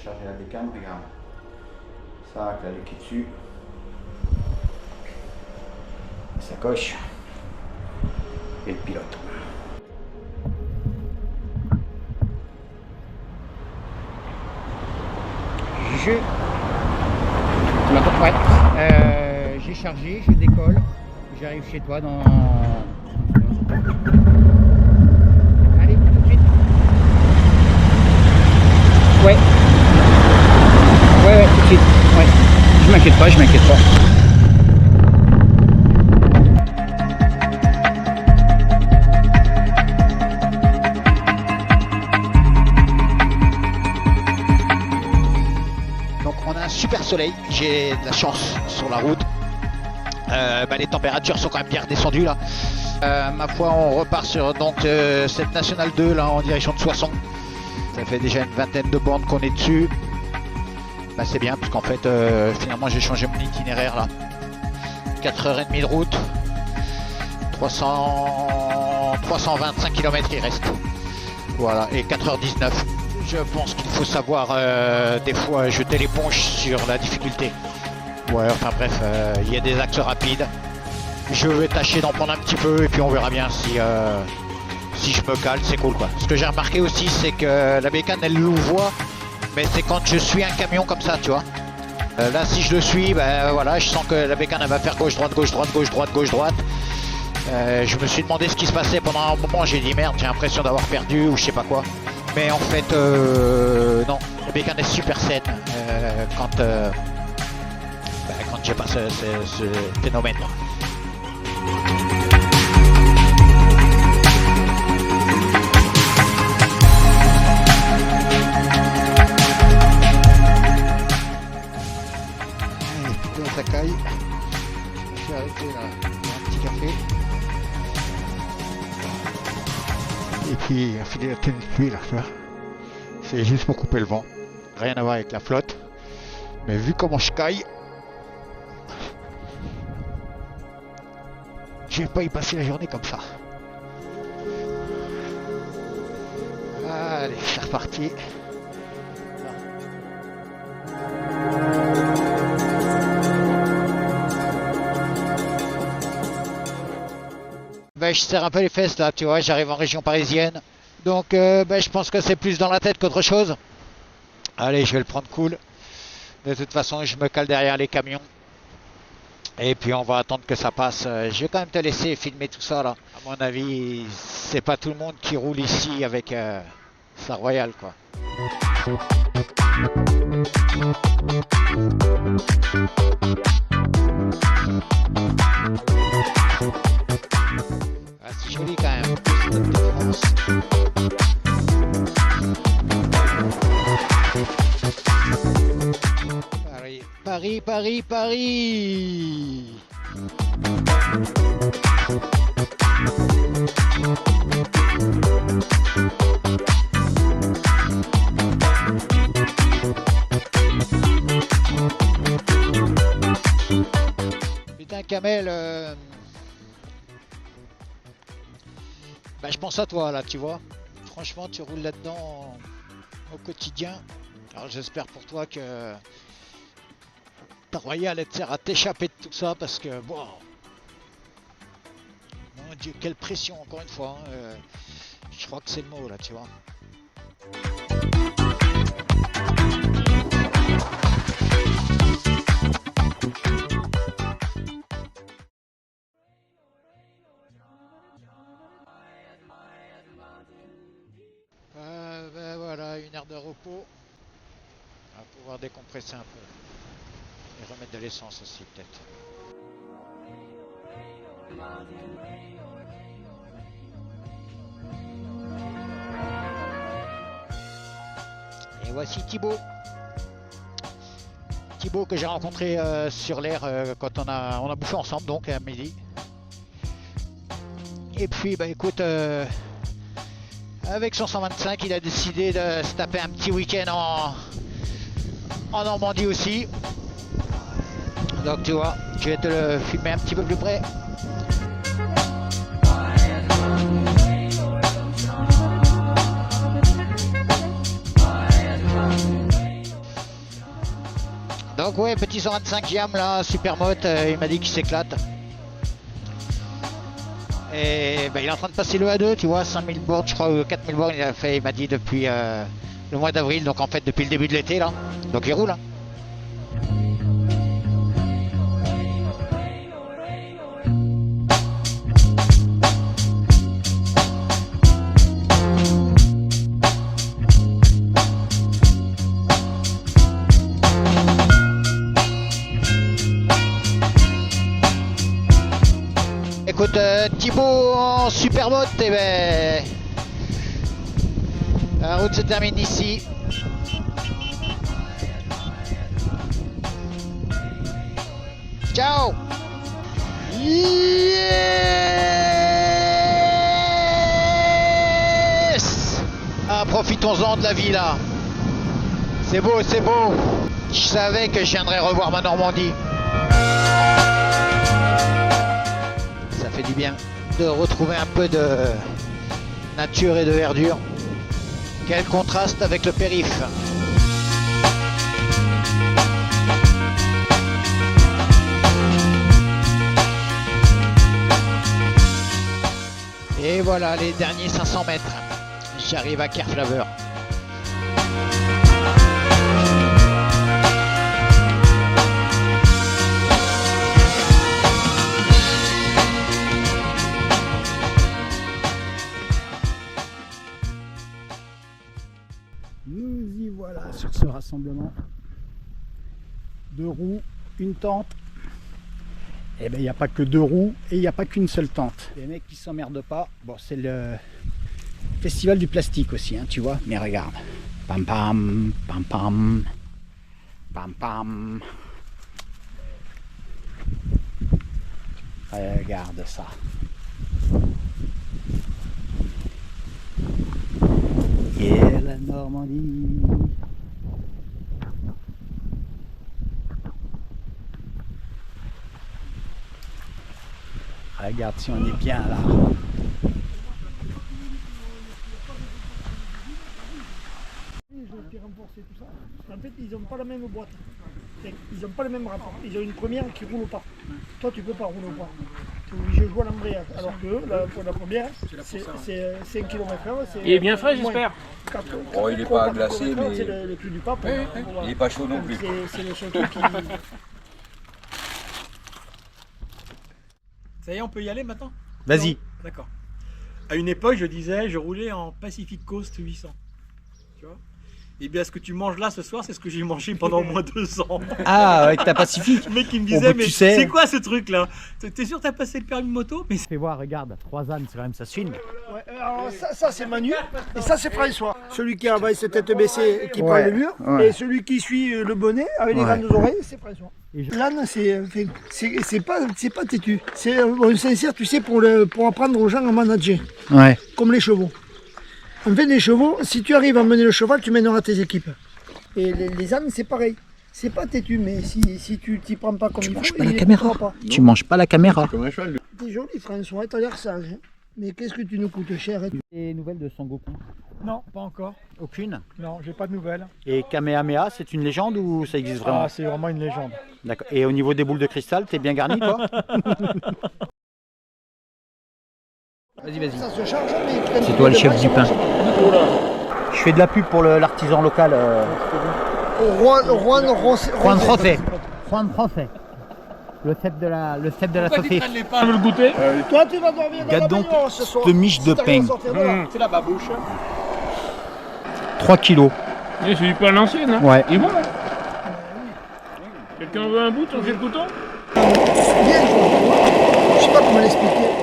charger la bécane, regarde. Ça, là, le qui dessus. La sacoche. Et le pilote. Tu m'entends? Ouais. J'ai chargé, je décolle. J'arrive chez toi dans... Allez, tout de suite. Ouais. Ouais, tout de suite. Ouais. Je m'inquiète pas, je m'inquiète pas. Donc on a un super soleil, j'ai de la chance sur la route. Les températures sont quand même bien redescendues là. Ma foi, on repart sur donc cette Nationale 2 là en direction de Soissons. Ça fait déjà une vingtaine de bornes qu'on est dessus. C'est bien parce qu'en fait finalement j'ai changé mon itinéraire là. 4h30 de route, 325 km il reste. Voilà, et 4h19. Je pense qu'il faut savoir des fois jeter l'éponge sur la difficulté. Ouais, enfin bref, il y a des axes rapides. Je vais tâcher d'en prendre un petit peu et puis on verra bien si je me cale, c'est cool quoi. Ce que j'ai remarqué aussi, c'est que la bécane elle louvoie, mais c'est quand je suis un camion comme ça, tu vois. Là, si je le suis, voilà, je sens que la bécane elle va faire gauche-droite, gauche-droite, gauche-droite, gauche-droite. Je me suis demandé ce qui se passait pendant un moment, j'ai dit merde, j'ai l'impression d'avoir perdu ou je sais pas quoi. Mais en fait, non, la bécane est super saine quand j'ai pas ce phénomène là. Allez, putain, ça caille. Je suis arrêté là, un petit café. Et puis enfiler la tenue de pluie là, tu vois. C'est juste pour couper le vent. Rien à voir avec la flotte. Mais vu comment je caille, je vais pas y passer la journée comme ça. Allez, c'est reparti. Je serre un peu les fesses là, tu vois, j'arrive en région parisienne. Donc je pense que c'est plus dans la tête qu'autre chose. Allez, je vais le prendre cool. De toute façon, je me cale derrière les camions. Et puis on va attendre que ça passe. Je vais quand même te laisser filmer tout ça là. À mon avis, c'est pas tout le monde qui roule ici avec sa Royale quoi. Ah, c'est joli quand même. Paris, Paris, Paris. Putain, Kamel, je pense à toi là, tu vois. Franchement, tu roules là-dedans au quotidien. Alors j'espère pour toi que ta Royale elle te sert à t'échapper de tout ça parce que bon, mon Dieu, quelle pression encore une fois. Hein, je crois que c'est le mot là, tu vois. Voilà, une heure de repos. On va pouvoir décompresser un peu. Et remettre de l'essence aussi peut-être. Et voici Thibaut. Thibaut que j'ai rencontré sur l'air quand on a bouffé ensemble donc à midi. Et puis écoute, avec son 125 il a décidé de se taper un petit week-end en Normandie aussi. Donc tu vois, je vais te le filmer un petit peu plus près. donc ouais, petit 125 Jam là, Supermote, il m'a dit qu'il s'éclate. Et bah, il est en train de passer le A2, tu vois, 5000 bornes, je crois, ou 4000 bornes, il m'a dit depuis le mois d'avril, donc en fait depuis le début de l'été là. Donc il roule. Hein. Écoute, Thibaut en Supermote, et ben la route se termine ici. Ciao. Yes. Ah, profitons-en de la vie là. C'est beau, c'est beau. Je savais que je viendrais revoir ma Normandie. Ça fait du bien de retrouver un peu de nature et de verdure. Quel contraste avec le périph'. Et voilà les derniers 500 mètres. J'arrive à Kerflaver. Nous y voilà sur ce rassemblement. 2 roues, une tente. Et ben il n'y a pas que 2 roues et il n'y a pas qu'une seule tente. Les mecs qui s'emmerdent pas. Bon, c'est le festival du plastique aussi, hein, tu vois. Mais regarde. Pam pam, pam pam, pam pam. Regarde ça. Yeah, la Normandie. Regarde si on est bien là. En fait, ils n'ont pas la même boîte. Ils n'ont pas le même rapport. Ils ont une première qui roule pas. Toi, tu peux pas rouler au pas. Tu es obligé de jouer à l'embrayage. Alors que la première, c'est 5 km/h. Il est bien frais, j'espère. Oh, il n'est pas glacé, mais c'est le cul du pape. il n'est pas chaud non plus. C'est le seul truc qui... Ça y est, on peut y aller maintenant? Vas-y. Non. D'accord. À une époque, je roulais en Pacific Coast 800. Tu vois? Et bien, ce que tu manges là ce soir, c'est ce que j'ai mangé pendant au moins 2 ans. Ah, avec ta Pacifique. Le mec qui me Bon, disait, bah, mais tu sais. c'est quoi ce truc là? T'es sûr que t'as passé le permis moto? Mais Fais voir, regarde, 3 ânes, c'est quand même ça se filme. Ouais, alors ça c'est Manu et ça c'est François. Celui qui a avec sa tête baissée qui parle le mur et celui qui suit le bonnet avec les grandes oreilles, c'est François. L'âne c'est pas têtu. On s'insère, tu sais, pour apprendre aux gens à manager. Ouais. Comme les chevaux. En fait, les chevaux, si tu arrives à mener le cheval, tu mèneras tes équipes. Et les ânes, c'est pareil. C'est pas têtu, mais si tu t'y prends pas comme il faut, Pas la caméra. Tu manges pas la caméra. T'es joli, François, t'as l'air sage. Hein. Mais qu'est-ce que tu nous coûtes cher? Des nouvelles de Son Goku? non, pas encore. Aucune. Non, j'ai pas de nouvelles. Et Kamehameha, c'est une légende ou ça existe vraiment? Ah, c'est vraiment une légende. D'accord. Et au niveau des boules de cristal, t'es bien garni, toi? Vas-y, vas-y. Ça se charge, mais... C'est toi le chef du pain. Je fais de la pub pour l'artisan local. Juan José. Juan José. Le cep de la saucisse. les pains, le goûter? Toi, tu vas dormir dans Garde la donc baignoire ce soir. cette miche de pain. C'est la babouche. 3 kilos. C'est du pain à l'ancienne, hein? Ouais. Il est bon, hein? Quelqu'un veut un bout, on fait le bouton? Bien, je sais pas comment l'expliquer.